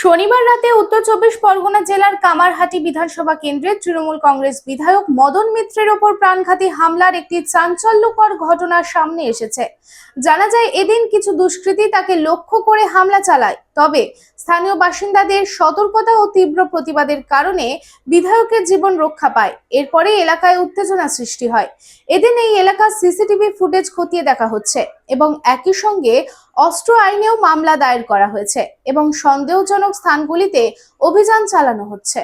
শনিবার রাতে উত্তর চব্বিশ পরগনা জেলার কামারহাটি বিধানসভা কেন্দ্রের তৃণমূল কংগ্রেস বিধায়ক মদন মিত্রের ওপর প্রাণঘাতী হামলার একটি চাঞ্চল্যকর ঘটনা সামনে এসেছে। জানা যায়, এদিন কিছু দুষ্কৃতী তাকে লক্ষ্য করে হামলা চালায়। তবে স্থানীয় বাসিন্দাদের সতর্কতা ও তীব্র প্রতিবাদের কারণে বিধায়কের জীবন রক্ষা পায়। এরপরে এলাকায় উত্তেজনা সৃষ্টি হয়। এদিন এই এলাকার সিসিটিভি ফুটেজ খতিয়ে দেখা হচ্ছে এবং একই সঙ্গে অস্ত্র আইনেও মামলা দায়ের করা হয়েছে এবং সন্দেহজনক স্থানগুলিতে অভিযান চালানো হচ্ছে।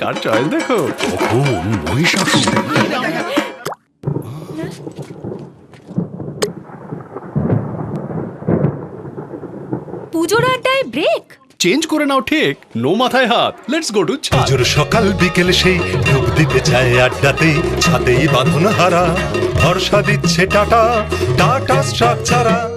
কার চয়েস দেখো, কখন মহিষাসুর। পুজোর আড্ডায় ব্রেক চেঞ্জ করে নাও, ঠিক নো মাথায় হাত। লেটস গো টু পুজোর সকাল বিকেল সেই ঢুক দিতে চায় আড্ডাতে, ছাতেই বাঁধন হারা ভরসা দিচ্ছে টাটা টাটা স্ট্রাকচারা।